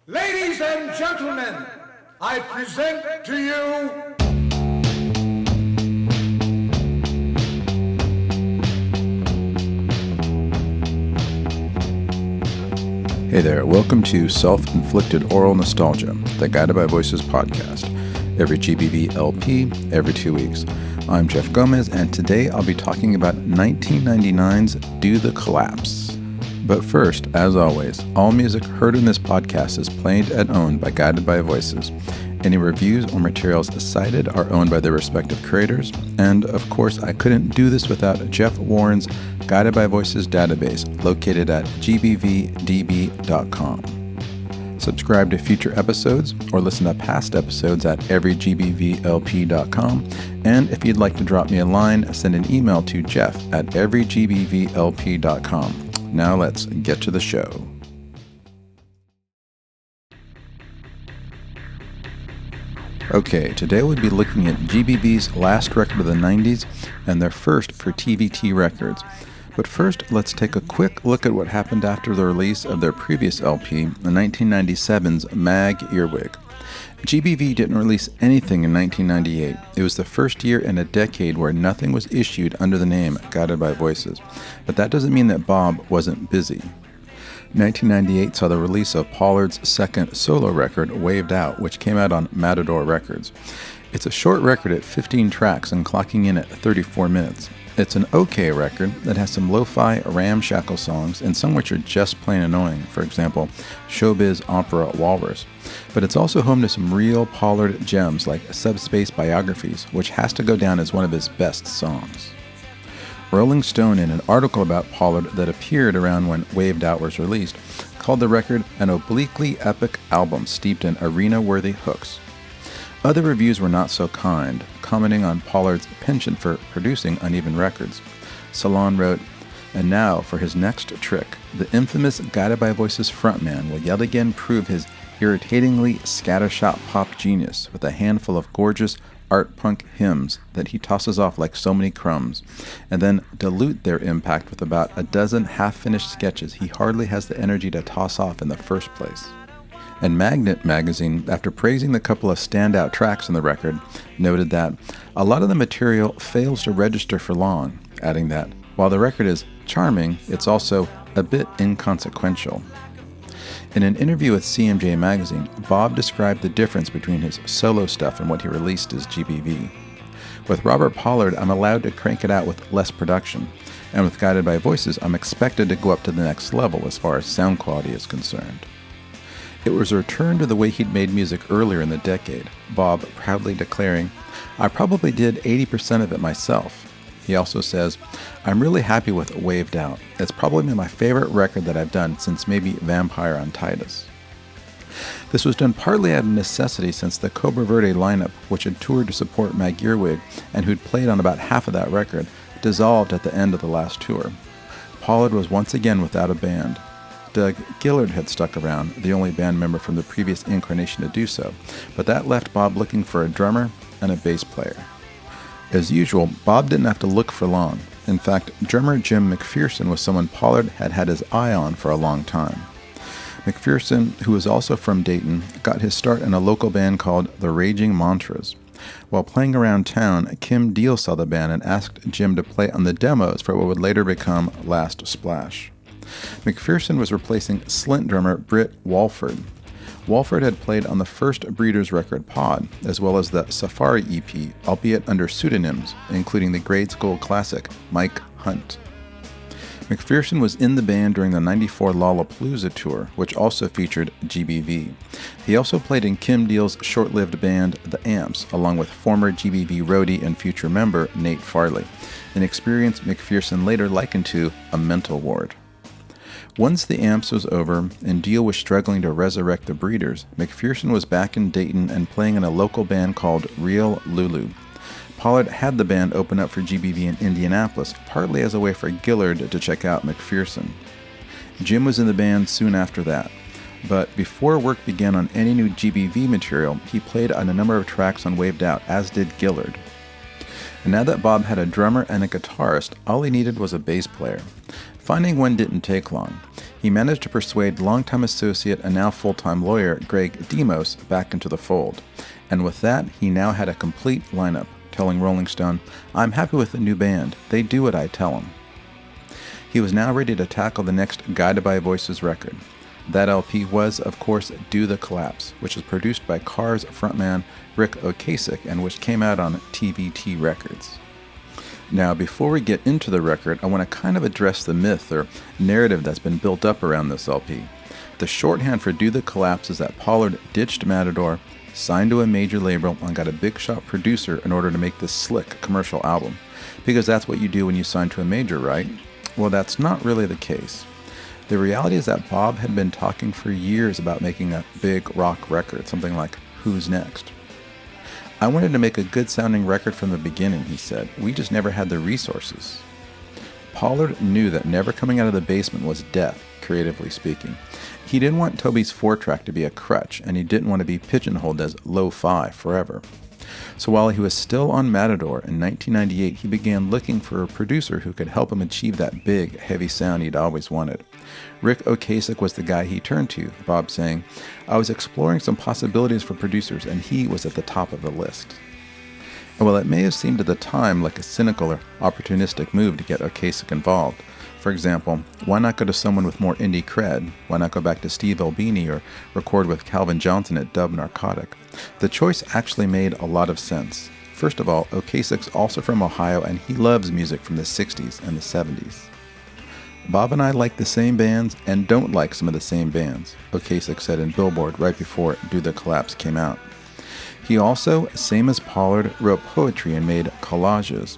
Ladies and gentlemen, I present to you... Hey there, welcome to Self-Inflicted Aural Nostalgia, the Guided by Voices podcast. Every GBV LP, every 2 weeks. I'm Jeff Gomez, and today I'll be talking about 1999's Do the Collapse. But first, as always, all music heard in this podcast is played and owned by Guided by Voices. Any reviews or materials cited are owned by their respective creators, and of course, I couldn't do this without Jeff Warren's Guided by Voices database located at gbvdb.com. Subscribe to future episodes or listen to past episodes at everygbvlp.com, and if you'd like to drop me a line, send an email to jeff@everygbvlp.com. Now let's get to the show. Okay, today we'll be looking at GBV's last record of the 90s and their first for TVT Records. But first, let's take a quick look at what happened after the release of their previous LP, the 1997's Mag Earwig. GBV didn't release anything in 1998. It was the first year in a decade where nothing was issued under the name Guided by Voices. But that doesn't mean that Bob wasn't busy. 1998 saw the release of Pollard's second solo record, Waved Out, which came out on Matador Records. It's a short record at 15 tracks and clocking in at 34 minutes. It's an okay record that has some lo-fi ramshackle songs and some which are just plain annoying, for example, Showbiz Opera Walrus. But it's also home to some real Pollard gems like Subspace Biographies, which has to go down as one of his best songs. Rolling Stone, in an article about Pollard that appeared around when Waved Out was released, called the record an obliquely epic album steeped in arena-worthy hooks. Other reviews were not so kind, commenting on Pollard's penchant for producing uneven records. Salon wrote, "And now, for his next trick, the infamous Guided by Voices frontman will yet again prove his irritatingly scattershot pop genius with a handful of gorgeous art punk hymns that he tosses off like so many crumbs, and then dilute their impact with about a dozen half-finished sketches he hardly has the energy to toss off in the first place." And Magnet magazine, after praising the couple of standout tracks on the record, noted that a lot of the material fails to register for long, adding that while the record is charming, it's also a bit inconsequential. In an interview with CMJ magazine, Bob described the difference between his solo stuff and what he released as GBV. With Robert Pollard, I'm allowed to crank it out with less production, and with Guided by Voices, I'm expected to go up to the next level as far as sound quality is concerned. It was a return to the way he'd made music earlier in the decade, Bob proudly declaring, "I probably did 80% of it myself." He also says, "I'm really happy with Waved Out. It's probably my favorite record that I've done since maybe Vampire on Titus." This was done partly out of necessity since the Cobra Verde lineup, which had toured to support Mag Earwig and who'd played on about half of that record, dissolved at the end of the last tour. Pollard was once again without a band. Doug Gillard had stuck around, the only band member from the previous incarnation to do so, but that left Bob looking for a drummer and a bass player. As usual, Bob didn't have to look for long. In fact, drummer Jim McPherson was someone Pollard had had his eye on for a long time. McPherson, who was also from Dayton, got his start in a local band called the Raging Mantras. While playing around town, Kim Deal saw the band and asked Jim to play on the demos for what would later become Last Splash. McPherson was replacing Slint drummer Britt Walford. Walford had played on the first Breeders record Pod, as well as the Safari EP, albeit under pseudonyms, including the grade school classic Mike Hunt. McPherson was in the band during the '94 Lollapalooza tour, which also featured GBV. He also played in Kim Deal's short-lived band The Amps, along with former GBV roadie and future member Nate Farley, an experience McPherson later likened to a mental ward. Once the Amps was over and Deal was struggling to resurrect the Breeders, McPherson was back in Dayton and playing in a local band called Real Lulu. Pollard had the band open up for GBV in Indianapolis, partly as a way for Gillard to check out McPherson. Jim was in the band soon after that, but before work began on any new GBV material, he played on a number of tracks on Waved Out, as did Gillard. And now that Bob had a drummer and a guitarist, all he needed was a bass player. Finding one didn't take long. he managed to persuade longtime associate and now full-time lawyer Greg Demos back into the fold. And with that, he now had a complete lineup, telling Rolling Stone, "I'm happy with the new band. They do what I tell them." He was now ready to tackle the next Guided by Voices record. That LP was, of course, Do the Collapse, which is produced by Cars frontman Rick Ocasek and which came out on TVT Records. Now, before we get into the record, I want to kind of address the myth or narrative that's been built up around this LP. The shorthand for Do the Collapse is that Pollard ditched Matador, signed to a major label, and got a big shot producer in order to make this slick commercial album. Because that's what you do when you sign to a major, right? Well, that's not really the case. The reality is that Bob had been talking for years about making a big rock record, something like Who's Next? "I wanted to make a good sounding record from the beginning," he said. "We just never had the resources." Pollard knew that never coming out of the basement was death, creatively speaking. He didn't want Toby's 4-track to be a crutch, and he didn't want to be pigeonholed as lo-fi forever. So while he was still on Matador in 1998, he began looking for a producer who could help him achieve that big, heavy sound he'd always wanted. Rick Ocasek was the guy he turned to, Bob saying, "I was exploring some possibilities for producers, and he was at the top of the list." And while it may have seemed at the time like a cynical or opportunistic move to get Ocasek involved, for example, why not go to someone with more indie cred? Why not go back to Steve Albini or record with Calvin Johnson at Dub Narcotic? The choice actually made a lot of sense. First of all, Ocasek's also from Ohio, and he loves music from the 60s and the 70s. "Bob and I like the same bands and don't like some of the same bands," Ocasek said in Billboard right before Do the Collapse came out. He also, same as Pollard, wrote poetry and made collages.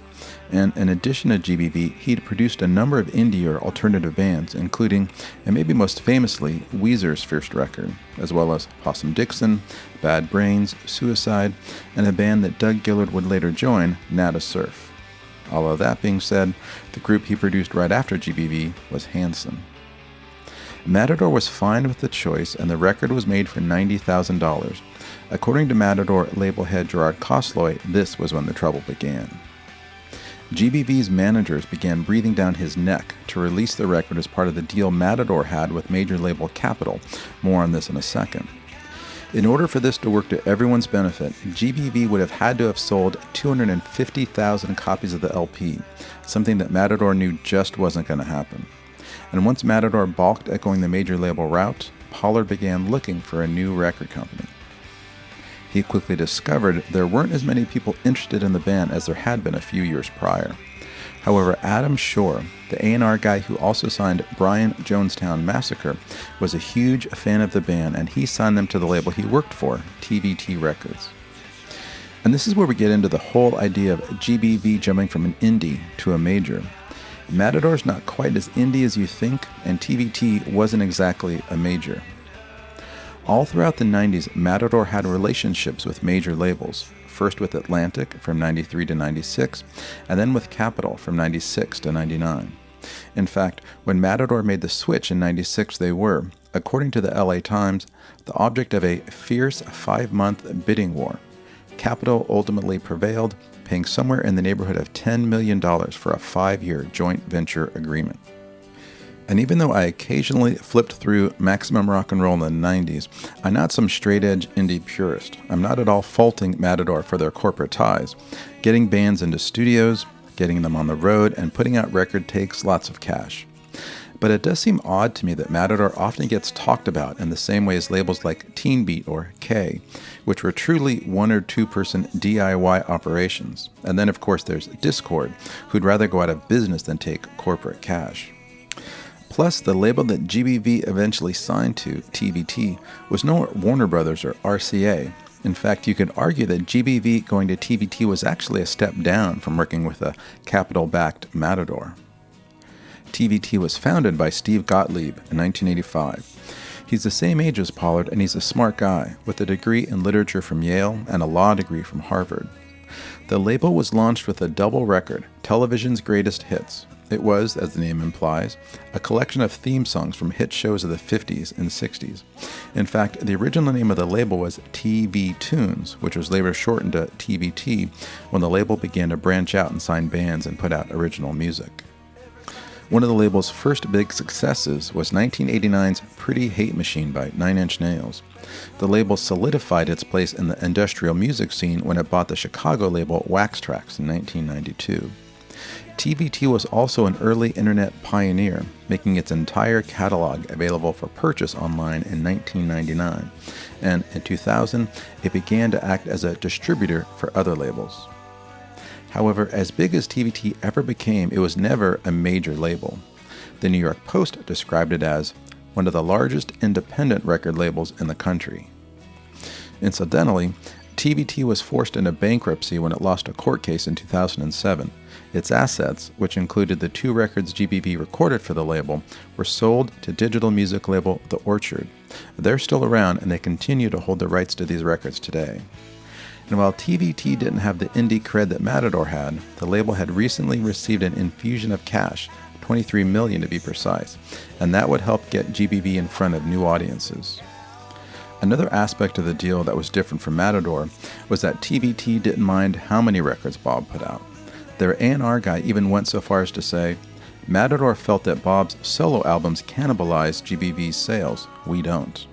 And in addition to GBV, he'd produced a number of indie or alternative bands, including, and maybe most famously, Weezer's first record, as well as Possum Dixon, Bad Brains, Suicide, and a band that Doug Gillard would later join, Nada Surf. All of that being said, the group he produced right after GBV was Hanson. Matador was fine with the choice, and the record was made for $90,000. According to Matador label head Gerard Cosloy, this was when the trouble began. GBV's managers began breathing down his neck to release the record as part of the deal Matador had with major label Capitol. More on this in a second. In order for this to work to everyone's benefit, GBV would have had to have sold 250,000 copies of the LP, something that Matador knew just wasn't going to happen. And once Matador balked at going the major label route, Pollard began looking for a new record company. He quickly discovered there weren't as many people interested in the band as there had been a few years prior. However, Adam Shore, the A&R guy who also signed Brian Jonestown Massacre, was a huge fan of the band, and he signed them to the label he worked for, TVT Records. And this is where we get into the whole idea of GBV jumping from an indie to a major. Matador's not quite as indie as you think, and TVT wasn't exactly a major. All throughout the 90s, Matador had relationships with major labels, first with Atlantic from 93 to 96, and then with Capitol from 96 to 99. In fact, when Matador made the switch in 96, they were, according to the LA Times, the object of a fierce 5-month bidding war. Capitol ultimately prevailed, paying somewhere in the neighborhood of $10 million for a 5-year joint venture agreement. And even though I occasionally flipped through Maximum Rock and Roll in the 90s, I'm not some straight-edge indie purist. I'm not at all faulting Matador for their corporate ties. Getting bands into studios, getting them on the road, and putting out record takes lots of cash. But it does seem odd to me that Matador often gets talked about in the same way as labels like Teen Beat or K, which were truly 1 or 2 person DIY operations. And then of course there's Dischord, who'd rather go out of business than take corporate cash. Plus, the label that GBV eventually signed to, TVT, was no Warner Brothers or RCA. In fact, you could argue that GBV going to TVT was actually a step down from working with a Capitol-backed Matador. TVT was founded by Steve Gottlieb in 1985. He's the same age as Pollard, and he's a smart guy, with a degree in literature from Yale and a law degree from Harvard. The label was launched with a double record, Television's Greatest Hits. It was, as the name implies, a collection of theme songs from hit shows of the 50s and 60s. In fact, the original name of the label was TV Tunes, which was later shortened to TVT when the label began to branch out and sign bands and put out original music. One of the label's first big successes was 1989's Pretty Hate Machine by 9 Inch Nails. The label solidified its place in the industrial music scene when it bought the Chicago label Wax Trax in 1992. TVT was also an early internet pioneer, making its entire catalog available for purchase online in 1999, and in 2000 it began to act as a distributor for other labels. However, as big as TVT ever became, it was never a major label. The New York Post described it as one of the largest independent record labels in the country. Incidentally, TVT was forced into bankruptcy when it lost a court case in 2007. Its assets, which included the 2 records GBV recorded for the label, were sold to digital music label The Orchard. They're still around and they continue to hold the rights to these records today. And while TVT didn't have the indie cred that Matador had, the label had recently received an infusion of cash, $23 million to be precise, and that would help get GBV in front of new audiences. Another aspect of the deal that was different from Matador was that TVT didn't mind how many records Bob put out. Their A&R guy even went so far as to say, Matador felt that Bob's solo albums cannibalized GBV's sales. We don't.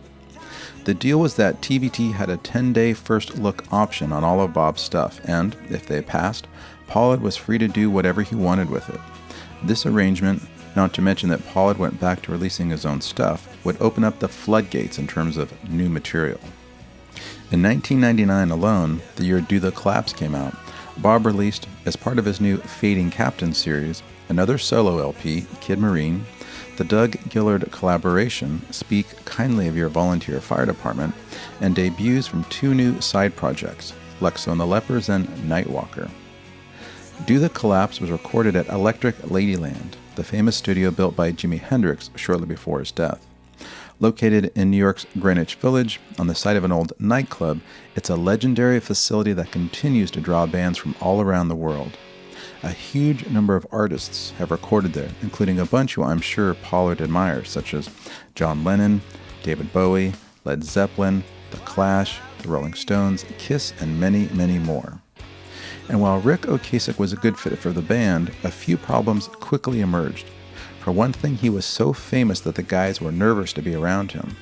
The deal was that TVT had a 10-day first look option on all of Bob's stuff, and, if they passed, Pollard was free to do whatever he wanted with it. This arrangement, not to mention that Pollard went back to releasing his own stuff, would open up the floodgates in terms of new material. In 1999 alone, the year Do the Collapse came out, Bob released, as part of his new Fading Captain series, another solo LP, Kid Marine, the Doug Gillard collaboration, Speak Kindly of Your Volunteer Fire Department, and debuts from 2 new side projects, Lexo and the Lepers and Nightwalker. Do the Collapse was recorded at Electric Ladyland, the famous studio built by Jimi Hendrix shortly before his death. Located in New York's Greenwich Village, on the site of an old nightclub, it's a legendary facility that continues to draw bands from all around the world. A huge number of artists have recorded there, including a bunch who I'm sure Pollard admires, such as John Lennon, David Bowie, Led Zeppelin, The Clash, The Rolling Stones, Kiss, and many, many more. And while Rick Ocasek was a good fit for the band, a few problems quickly emerged. For one thing, he was so famous that the guys were nervous to be around him.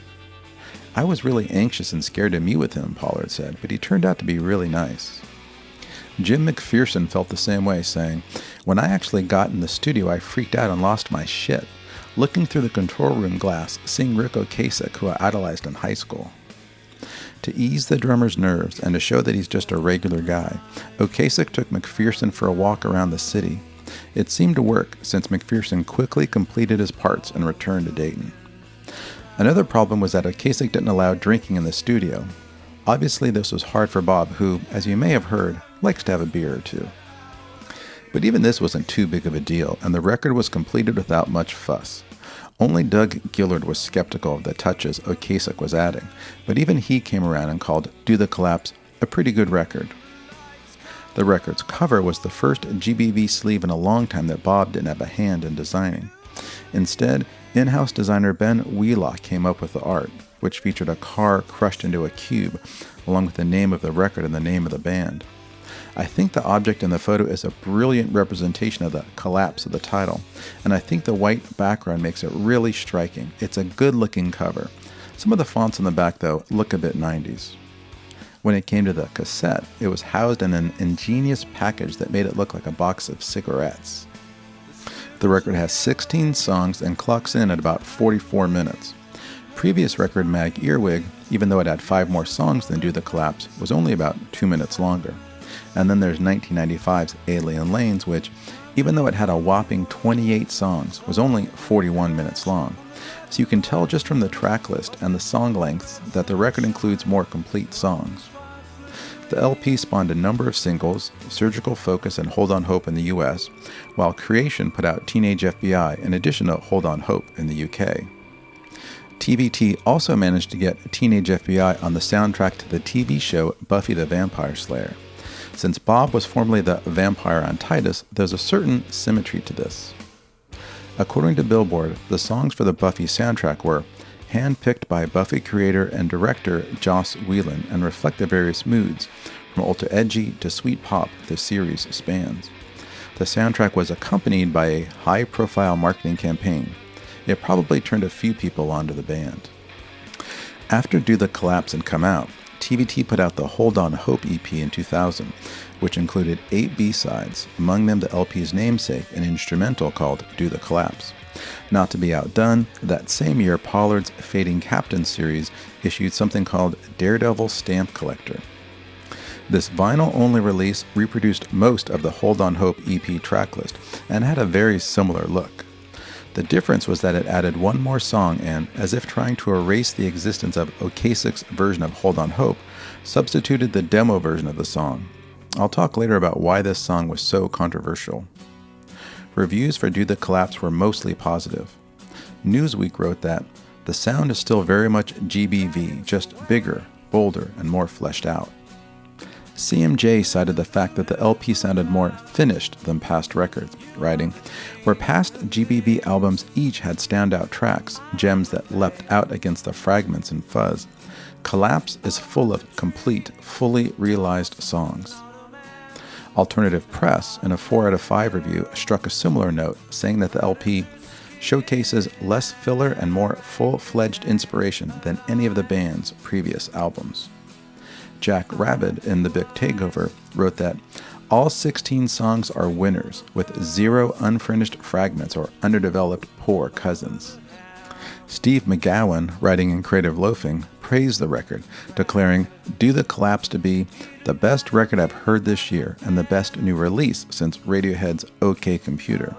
I was really anxious and scared to meet with him, Pollard said, but he turned out to be really nice. Jim McPherson felt the same way, saying, When I actually got in the studio, I freaked out and lost my shit, looking through the control room glass, seeing Rick Ocasek, who I idolized in high school. To ease the drummer's nerves and to show that he's just a regular guy, Ocasek took McPherson for a walk around the city. It seemed to work, since McPherson quickly completed his parts and returned to Dayton. Another problem was that Ocasek didn't allow drinking in the studio. Obviously, this was hard for Bob, who, as you may have heard, likes to have a beer or two. But even this wasn't too big of a deal, and the record was completed without much fuss. Only Doug Gillard was skeptical of the touches Ocasek was adding, but even he came around and called Do the Collapse a pretty good record. The record's cover was the first GBV sleeve in a long time that Bob didn't have a hand in designing. Instead, in-house designer Ben Wheelock came up with the art, which featured a car crushed into a cube, along with the name of the record and the name of the band. I think the object in the photo is a brilliant representation of the collapse of the title, and I think the white background makes it really striking. It's a good-looking cover. Some of the fonts on the back, though, look a bit 90s. When it came to the cassette, it was housed in an ingenious package that made it look like a box of cigarettes. The record has 16 songs and clocks in at about 44 minutes. Previous record Mag Earwig, even though it had 5 more songs than Do the Collapse, was only about 2 minutes longer. And then there's 1995's Alien Lanes, which, even though it had a whopping 28 songs, was only 41 minutes long. So you can tell just from the track list and the song lengths that the record includes more complete songs. The LP spawned a number of singles, Surgical Focus and Hold on Hope in the US, while Creation put out Teenage FBI in addition to Hold on Hope in the UK. TVT also managed to get Teenage FBI on the soundtrack to the TV show Buffy the Vampire Slayer. Since Bob was formerly the vampire on Titus, there's a certain symmetry to this. According to Billboard, the songs for the Buffy soundtrack were hand-picked by Buffy creator and director Joss Whedon and reflect the various moods, from ultra-edgy to sweet pop the series spans. The soundtrack was accompanied by a high-profile marketing campaign. It probably turned a few people onto the band. After Do the Collapse and Come Out, TVT put out the Hold On Hope EP in 2000, which included 8 B-sides, among them the LP's namesake, an instrumental called Do the Collapse. Not to be outdone, that same year Pollard's Fading Captain series issued something called Daredevil Stamp Collector. This vinyl-only release reproduced most of the Hold On Hope EP tracklist and had a very similar look. The difference was that it added one more song and, as if trying to erase the existence of Ocasek's version of Hold On Hope, substituted the demo version of the song. I'll talk later about why this song was so controversial. Reviews for Do the Collapse were mostly positive. Newsweek wrote that the sound is still very much GBV, just bigger, bolder, and more fleshed out. CMJ cited the fact that the LP sounded more finished than past records, writing, "Where past GBV albums each had standout tracks, gems that leapt out against the fragments and fuzz, Collapse is full of complete, fully realized songs." Alternative Press, in a 4 out of 5 review, struck a similar note, saying that the LP showcases less filler and more full-fledged inspiration than any of the band's previous albums. Jack Rabid, in The Big Takeover, wrote that all 16 songs are winners, with 0 unfinished fragments or underdeveloped poor cousins. Steve McGowan, writing in Creative Loafing, praised the record, declaring Do the Collapse to be the best record I've heard this year and the best new release since Radiohead's OK Computer.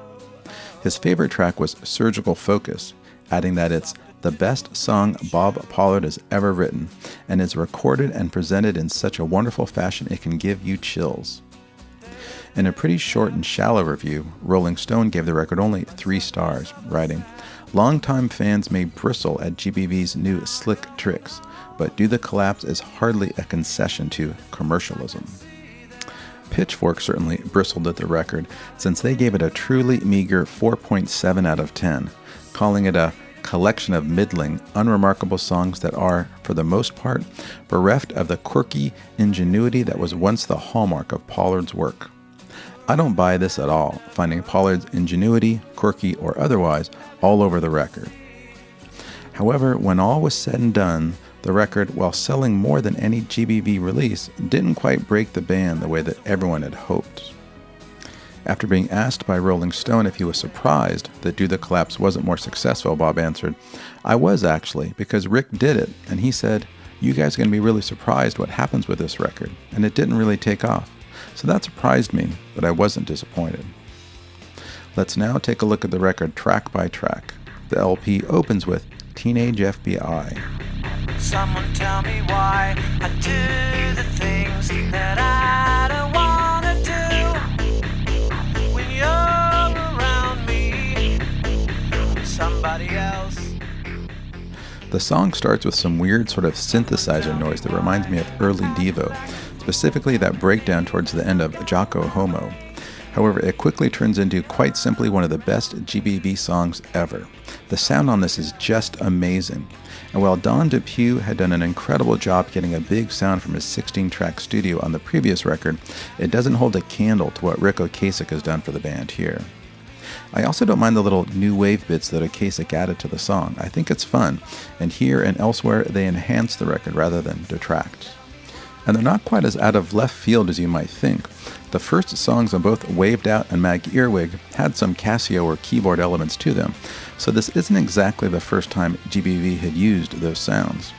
His favorite track was Surgical Focus, adding that it's the best song Bob Pollard has ever written, and is recorded and presented in such a wonderful fashion it can give you chills. In a pretty short and shallow review, Rolling Stone gave the record only 3 stars, writing, "Longtime fans may bristle at GBV's new slick tricks, but Do the Collapse is hardly a concession to commercialism." Pitchfork certainly bristled at the record, since they gave it a truly meager 4.7 out of 10, calling it a collection of middling, unremarkable songs that are, for the most part, bereft of the quirky ingenuity that was once the hallmark of Pollard's work. I don't buy this at all, finding Pollard's ingenuity, quirky or otherwise, all over the record. However, when all was said and done, the record, while selling more than any GBV release, didn't quite break the band the way that everyone had hoped. After being asked by Rolling Stone if he was surprised that Do the Collapse wasn't more successful, Bob answered, "I was actually, because Rick did it, and he said, 'You guys are going to be really surprised what happens with this record,' and it didn't really take off. So that surprised me, but I wasn't disappointed." Let's now take a look at the record track by track. The LP opens with Teenage FBI. Someone tell me why I do the things that I don't wanna do. When you're around me, I'm somebody else. The song starts with some weird sort of synthesizer noise that reminds me of early Devo, specifically that breakdown towards the end of Jocko Homo. However, it quickly turns into quite simply one of the best GBV songs ever. The sound on this is just amazing. And while Don Depew had done an incredible job getting a big sound from his 16-track studio on the previous record, it doesn't hold a candle to what Rick Ocasek has done for the band here. I also don't mind the little new wave bits that Ocasek added to the song. I think it's fun, and here and elsewhere they enhance the record rather than detract. And they're not quite as out of left field as you might think. The first songs on both Waved Out and Mag Earwig had some Casio or keyboard elements to them, so this isn't exactly the first time GBV had used those sounds.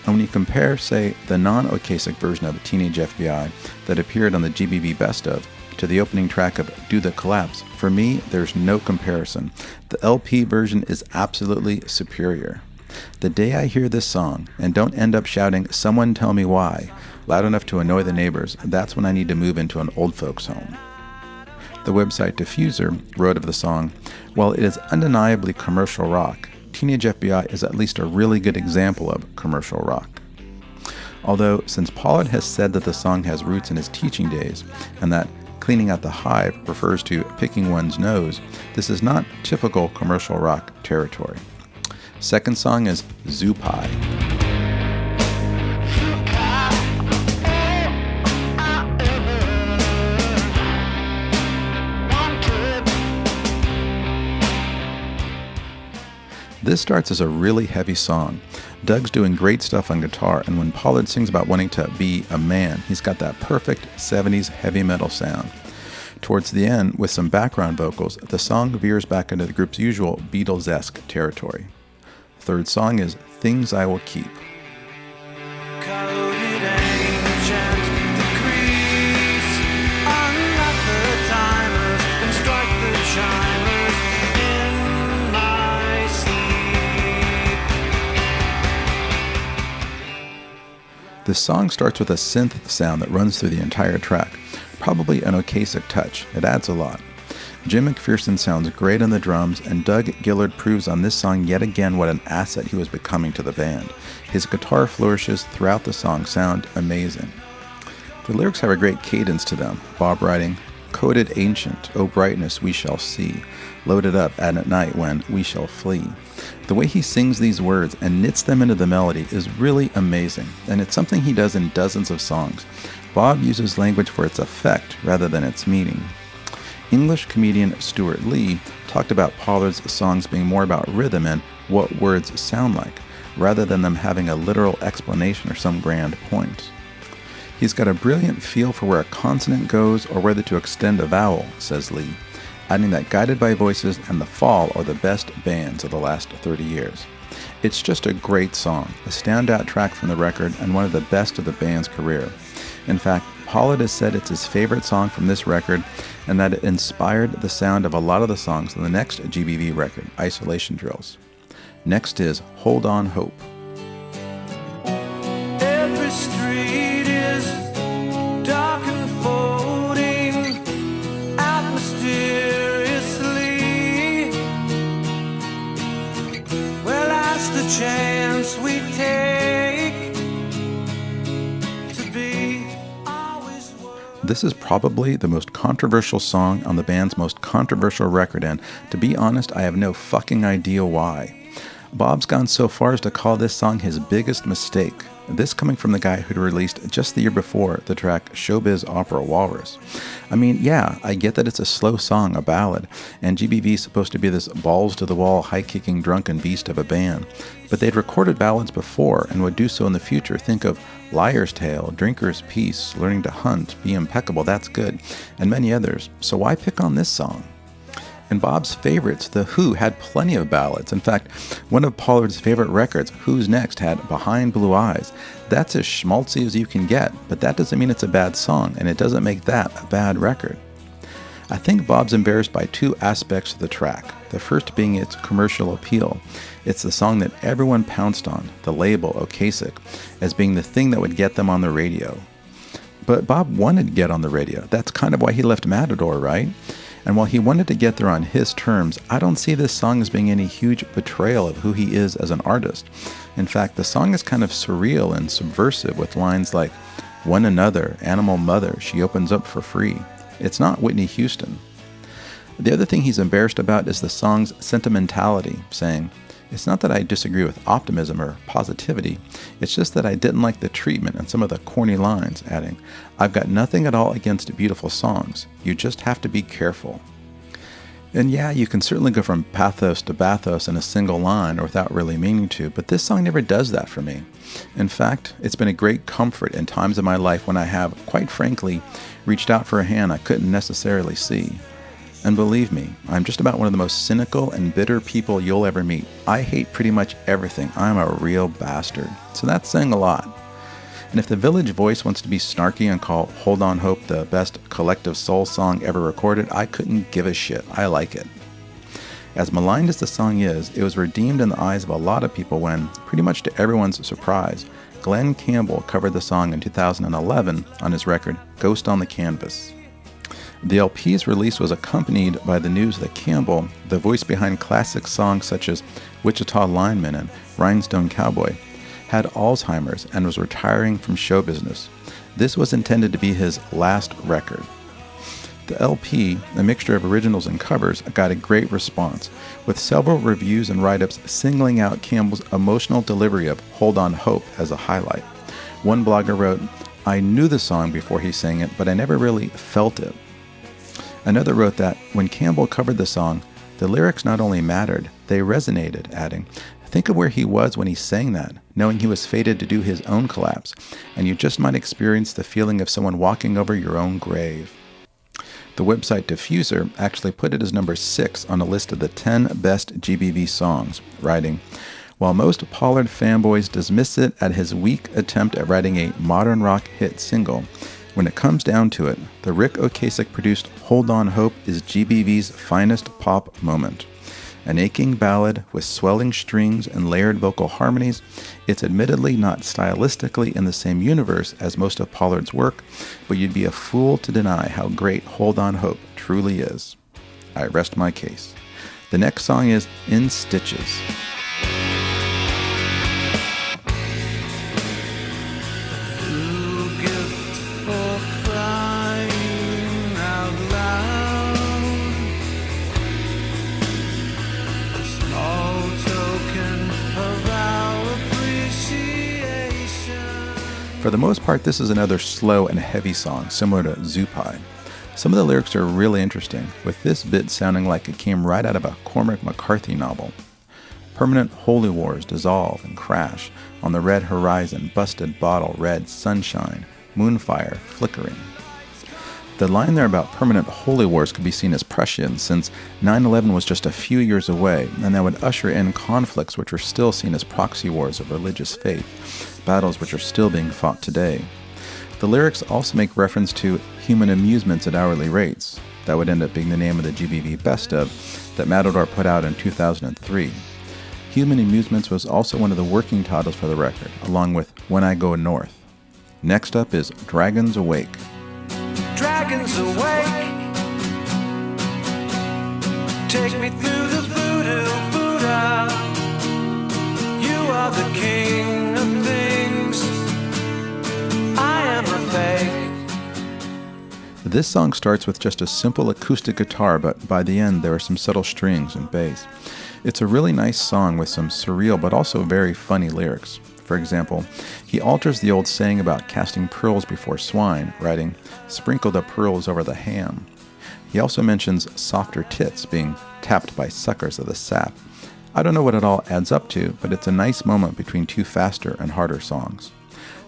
And when you compare, say, the non-Ocasek version of Teenage FBI that appeared on the GBV Best Of to the opening track of Do the Collapse, for me, there's no comparison. The LP version is absolutely superior. The day I hear this song and don't end up shouting, "Someone tell me why," loud enough to annoy the neighbors, that's when I need to move into an old folks home. The website Diffuser wrote of the song, "While it is undeniably commercial rock, Teenage FBI is at least a really good example of commercial rock." Although, since Pollard has said that the song has roots in his teaching days, and that cleaning out the hive refers to picking one's nose, this is not typical commercial rock territory. Second song is Zoop Hi. This starts as a really heavy song. Doug's doing great stuff on guitar, and when Pollard sings about wanting to be a man, he's got that perfect 70s heavy metal sound. Towards the end, with some background vocals, the song veers back into the group's usual Beatles-esque territory. Third song is Things I Will Keep. Coded ancient decrees, unlock the timers and strike the chimers in my sleep. The song starts with a synth sound that runs through the entire track, probably an Ocasek touch. It adds a lot. Jim McPherson sounds great on the drums, and Doug Gillard proves on this song yet again what an asset he was becoming to the band. His guitar flourishes throughout the song sound amazing. The lyrics have a great cadence to them, Bob writing, "Coded ancient, O brightness we shall see, loaded up at night when we shall flee." The way he sings these words and knits them into the melody is really amazing, and it's something he does in dozens of songs. Bob uses language for its effect rather than its meaning. English comedian Stuart Lee talked about Pollard's songs being more about rhythm and what words sound like, rather than them having a literal explanation or some grand point. He's got a brilliant feel for where a consonant goes or whether to extend a vowel, says Lee, adding that Guided by Voices and The Fall are the best bands of the last 30 years. It's just a great song, a standout track from the record and one of the best of the band's career. In fact, Pollard has said it's his favorite song from this record and that it inspired the sound of a lot of the songs on the next GBV record, Isolation Drills. Next is Hold On Hope. Every street is dark and folding out mysteriously. Well, that's the chance we take to be always worth. This is probably the most controversial song on the band's most controversial record, and to be honest, I have no fucking idea why. Bob's gone so far as to call this song his biggest mistake. This coming from the guy who'd released just the year before the track Showbiz Opera Walrus. I mean, yeah, I get that it's a slow song, a ballad, and GBV's supposed to be this balls-to-the-wall, high-kicking, drunken beast of a band. But they'd recorded ballads before and would do so in the future. Think of Liar's Tale, Drinker's Peace, Learning to Hunt, Be Impeccable, That's Good, and many others. So why pick on this song? And Bob's favorites, The Who, had plenty of ballads. In fact, one of Pollard's favorite records, Who's Next, had Behind Blue Eyes. That's as schmaltzy as you can get, but that doesn't mean it's a bad song, and it doesn't make that a bad record. I think Bob's embarrassed by two aspects of the track, the first being its commercial appeal. It's the song that everyone pounced on, the label, Ocasek, as being the thing that would get them on the radio. But Bob wanted to get on the radio. That's kind of why he left Matador, right? And while he wanted to get there on his terms, I don't see this song as being any huge betrayal of who he is as an artist. In fact, the song is kind of surreal and subversive with lines like, "One another, animal mother, she opens up for free." It's not Whitney Houston. The other thing he's embarrassed about is the song's sentimentality, saying, "It's not that I disagree with optimism or positivity, it's just that I didn't like the treatment and some of the corny lines," adding, "I've got nothing at all against beautiful songs, you just have to be careful." And yeah, you can certainly go from pathos to bathos in a single line or without really meaning to, but this song never does that for me. In fact, it's been a great comfort in times of my life when I have, quite frankly, reached out for a hand I couldn't necessarily see. And believe me, I'm just about one of the most cynical and bitter people you'll ever meet. I hate pretty much everything. I'm a real bastard. So that's saying a lot. And if the Village Voice wants to be snarky and call Hold On Hope the best collective soul song ever recorded, I couldn't give a shit. I like it. As maligned as the song is, it was redeemed in the eyes of a lot of people when, pretty much to everyone's surprise, Glenn Campbell covered the song in 2011 on his record Ghost on the Canvas. The LP's release was accompanied by the news that Campbell, the voice behind classic songs such as Wichita Lineman and Rhinestone Cowboy, had Alzheimer's and was retiring from show business. This was intended to be his last record. The LP, a mixture of originals and covers, got a great response, with several reviews and write-ups singling out Campbell's emotional delivery of Hold On Hope as a highlight. One blogger wrote, "I knew the song before he sang it, but I never really felt it." Another wrote that when Campbell covered the song, The lyrics not only mattered, they resonated, adding, "Think of where he was when he sang that, knowing he was fated to do his own collapse, and you just might experience the feeling of someone walking over your own grave." The website Diffuser actually put it as number 6 on a list of the 10 best GBV songs, writing, "While most Pollard fanboys dismiss it at his weak attempt at writing a modern rock hit single, when it comes down to it, the Rick Ocasek-produced Hold On Hope is GBV's finest pop moment. An aching ballad with swelling strings and layered vocal harmonies, it's admittedly not stylistically in the same universe as most of Pollard's work, but you'd be a fool to deny how great Hold On Hope truly is. I rest my case." The next song is In Stitches. For the most part, this is another slow and heavy song, similar to Zoop Hi. Some of the lyrics are really interesting, with this bit sounding like it came right out of a Cormac McCarthy novel. Permanent holy wars dissolve and crash on the red horizon, busted bottle, red sunshine, moonfire flickering. The line there about permanent holy wars could be seen as prescient, since 9/11 was just a few years away, and that would usher in conflicts which are still seen as proxy wars of religious faith, battles which are still being fought today. The lyrics also make reference to human amusements at hourly rates. That would end up being the name of the GBV Best Of that Matador put out in 2003. Human Amusements was also one of the working titles for the record, along with When I Go North. Next up is Dragons Awake. Dragons awake, take me through the voodoo Buddha. You are the king of things, I am a fake. This song starts with just a simple acoustic guitar, but by the end there are some subtle strings and bass. It's a really nice song with some surreal but also very funny lyrics. For example, he alters the old saying about casting pearls before swine, writing, "Sprinkle the pearls over the ham." He also mentions softer tits being tapped by suckers of the sap. I don't know what it all adds up to, but it's a nice moment between two faster and harder songs.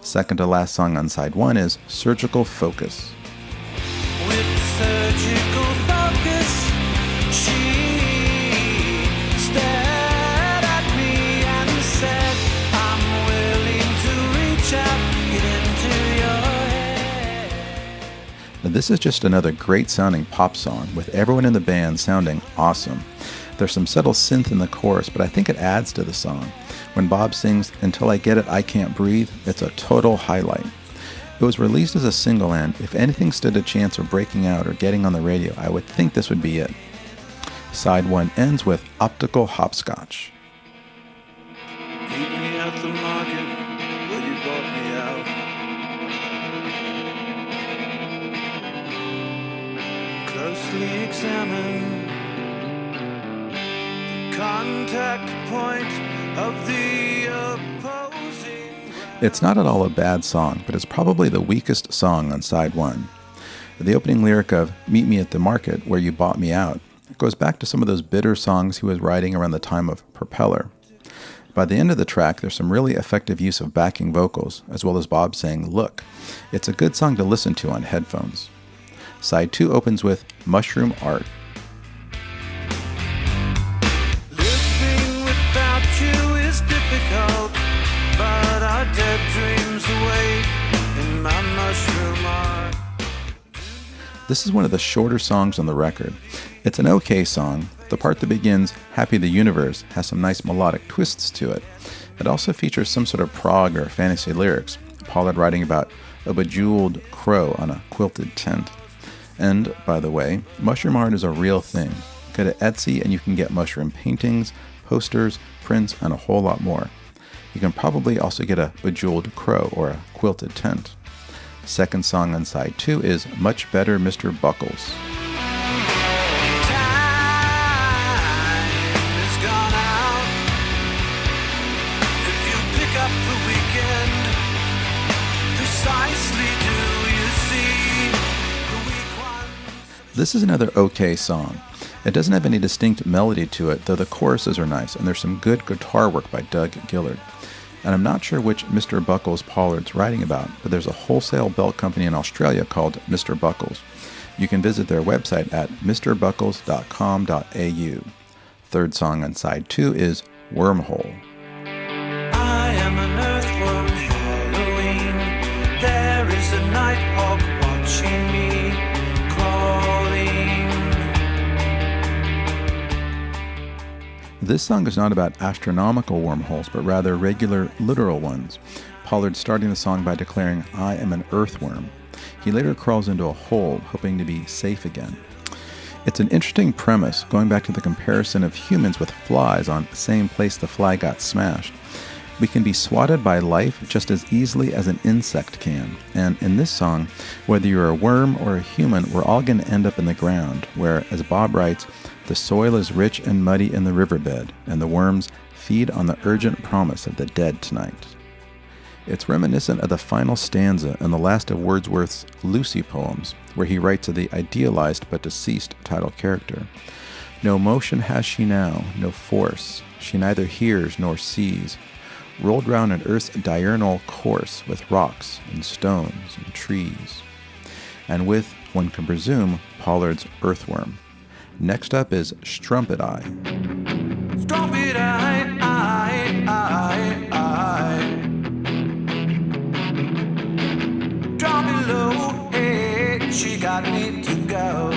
Second to last song on side 1 is Surgical Focus. With surgical focus, she stared at me and said, I'm willing to reach out, get into your head. Now, this is just another great sounding pop song with everyone in the band sounding awesome. There's some subtle synth in the chorus, but I think it adds to the song. When Bob sings, "Until I Get It, I Can't Breathe," it's a total highlight. It was released as a single, and if anything stood a chance of breaking out or getting on the radio, I would think this would be it. Side 1 ends with Optical Hopscotch. Meet me at the market where you brought me out. Closely examine the contact point of the opposing. It's not at all a bad song, but it's probably the weakest song on side 1. The opening lyric of "Meet me at the market where you bought me out" goes back to some of those bitter songs he was writing around the time of Propeller. By the end of the track, there's some really effective use of backing vocals, as well as Bob saying, "Look." It's a good song to listen to on headphones. Side 2 opens with Mushroom Art. Living without you is difficult, but our dead dreams await in my mushroom art. This is one of the shorter songs on the record. It's an okay song. The part that begins, "Happy the Universe," has some nice melodic twists to it. It also features some sort of prog or fantasy lyrics, Pollard writing about a bejeweled crow on a quilted tent. And, by the way, mushroom art is a real thing. Go to Etsy and you can get mushroom paintings, posters, prints, and a whole lot more. You can probably also get a bejeweled crow or a quilted tent. Second song on side 2 is Much Better Mr. Buckles. This is another okay song. It doesn't have any distinct melody to it, though the choruses are nice, and there's some good guitar work by Doug Gillard. And I'm not sure which Mr. Buckles Pollard's writing about, but there's a wholesale belt company in Australia called Mr. Buckles. You can visit their website at mrbuckles.com.au. Third song on side 2 is Wormhole. I am an earthworm following. There is a nighthawk watching me crawling. This song is not about astronomical wormholes, but rather regular, literal ones. Pollard starting the song by declaring, "I am an earthworm." He later crawls into a hole, hoping to be safe again. It's an interesting premise, going back to the comparison of humans with flies on the same place the fly got smashed. We can be swatted by life just as easily as an insect can. And in this song, whether you're a worm or a human, we're all going to end up in the ground, where, as Bob writes, the soil is rich and muddy in the riverbed, and the worms feed on the urgent promise of the dead tonight. It's reminiscent of the final stanza in the last of Wordsworth's Lucy poems, where he writes of the idealized but deceased title character. No motion has she now, no force. She neither hears nor sees. Rolled round in earth's diurnal course with rocks and stones and trees. And with, one can presume, Pollard's earthworm. Next up is Strumpet Eye. Strumpet eye, eye, eye, eye. Drop me low, hey, she got me to go.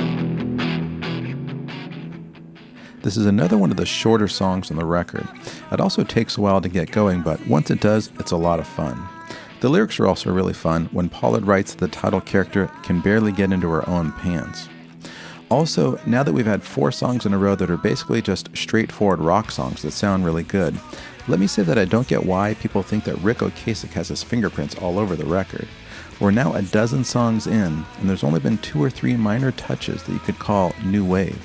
This is another one of the shorter songs on the record. It also takes a while to get going, but once it does, it's a lot of fun. The lyrics are also really fun when Pollard writes the title character can barely get into her own pants. Also, now that we've had 4 songs in a row that are basically just straightforward rock songs that sound really good, let me say that I don't get why people think that Rick Ocasek has his fingerprints all over the record. We're now a dozen songs in, and there's only been 2 or 3 minor touches that you could call new wave.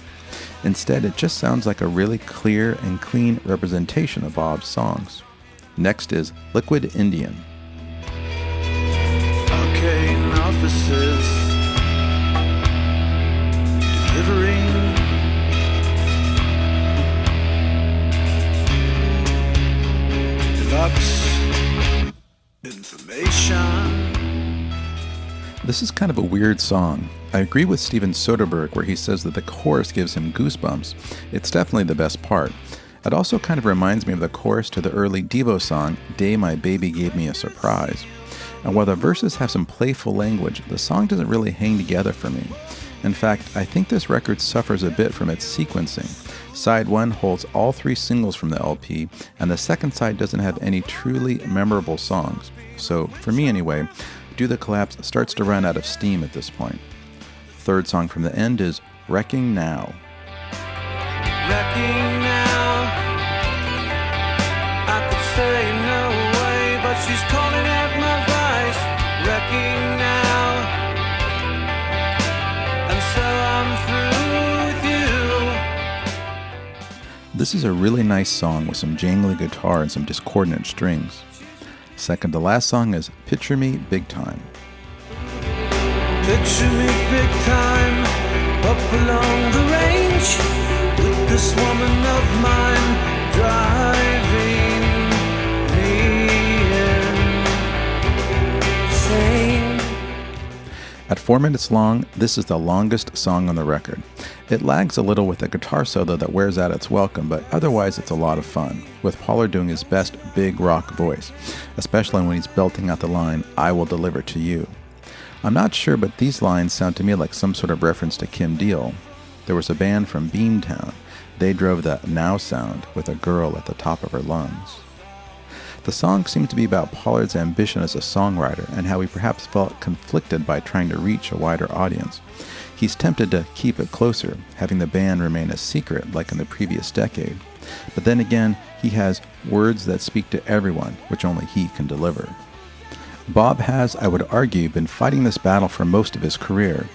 Instead, it just sounds like a really clear and clean representation of Bob's songs. Next is Liquid Indian. Arcane offices delivering deluxe information. This is kind of a weird song. I agree with Steven Soderbergh where he says that the chorus gives him goosebumps. It's definitely the best part. It also kind of reminds me of the chorus to the early Devo song, Day My Baby Gave Me a Surprise. And while the verses have some playful language, the song doesn't really hang together for me. In fact, I think this record suffers a bit from its sequencing. Side 1 holds all 3 singles from the LP, and the second side doesn't have any truly memorable songs. So, for me anyway, Do the Collapse starts to run out of steam at this point. Third song from the end is Wrecking Now. Wrecking now. I could say no way, but she's calling out my voice. Wrecking now. And so I'm through with you. This is a really nice song with some jangly guitar and some discordant strings. Second to last song is Picture Me Big Time. Picture me big time, up along the range, with this woman of mine driving me insane. At 4 minutes long, this is the longest song on the record. It lags a little with a guitar solo that wears out its welcome, but otherwise it's a lot of fun, with Pollard doing his best big rock voice, especially when he's belting out the line, "I will deliver to you." I'm not sure, but these lines sound to me like some sort of reference to Kim Deal. There was a band from Beantown. They drove the now sound with a girl at the top of her lungs. The song seems to be about Pollard's ambition as a songwriter and how he perhaps felt conflicted by trying to reach a wider audience. He's tempted to keep it closer, having the band remain a secret like in the previous decade. But then again, he has words that speak to everyone, which only he can deliver. Bob has, I would argue, been fighting this battle for most of his career.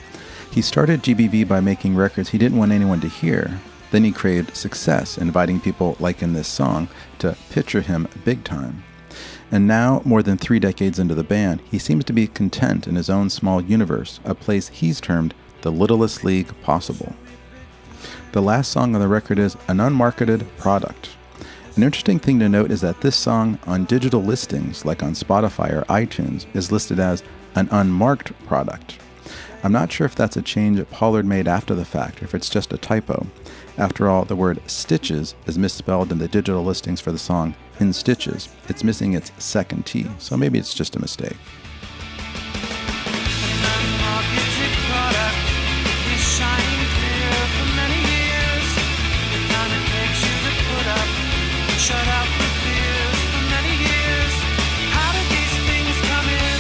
He started GBV by making records he didn't want anyone to hear. Then he craved success, inviting people, like in this song, to picture him big time. And now, more than 3 decades into the band, he seems to be content in his own small universe, a place he's termed the littlest league possible. The last song on the record is an unmarketed product. An interesting thing to note is that this song on digital listings, like on Spotify or iTunes, is listed as an unmarked product. I'm not sure if that's a change that Pollard made after the fact, or if it's just a typo. After all, the word stitches is misspelled in the digital listings for the song In Stitches. It's missing its second T, so maybe it's just a mistake. An unmarketed product is shining clear for many years. The kind it takes you to put up and shut out the fears for many years. How did these things come in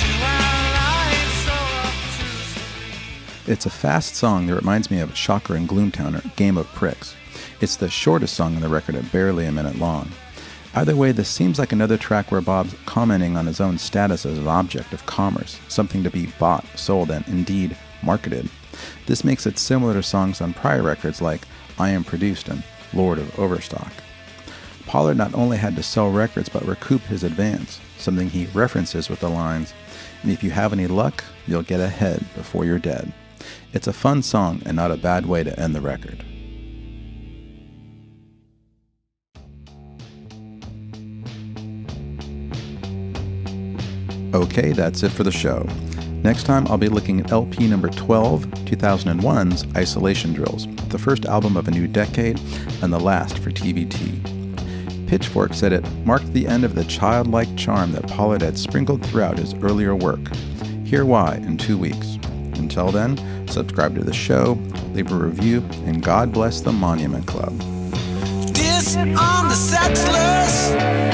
to our lives so obtusely? It's a fast song that reminds me of Shocker and Gloomtown or Game of Pricks. It's the shortest song on the record at barely a minute long. Either way, this seems like another track where Bob's commenting on his own status as an object of commerce, something to be bought, sold, and indeed marketed. This makes it similar to songs on prior records like I Am Produced and Lord of Overstock. Pollard not only had to sell records but recoup his advance, something he references with the lines, "And if you have any luck, you'll get ahead before you're dead." It's a fun song and not a bad way to end the record. Okay, that's it for the show. Next time, I'll be looking at LP number 12, 2001's Isolation Drills, the first album of a new decade and the last for TVT. Pitchfork said it marked the end of the childlike charm that Pollard had sprinkled throughout his earlier work. Hear why in 2 weeks. Until then, subscribe to the show, leave a review, and God bless the Monument Club. Diss on the sexless.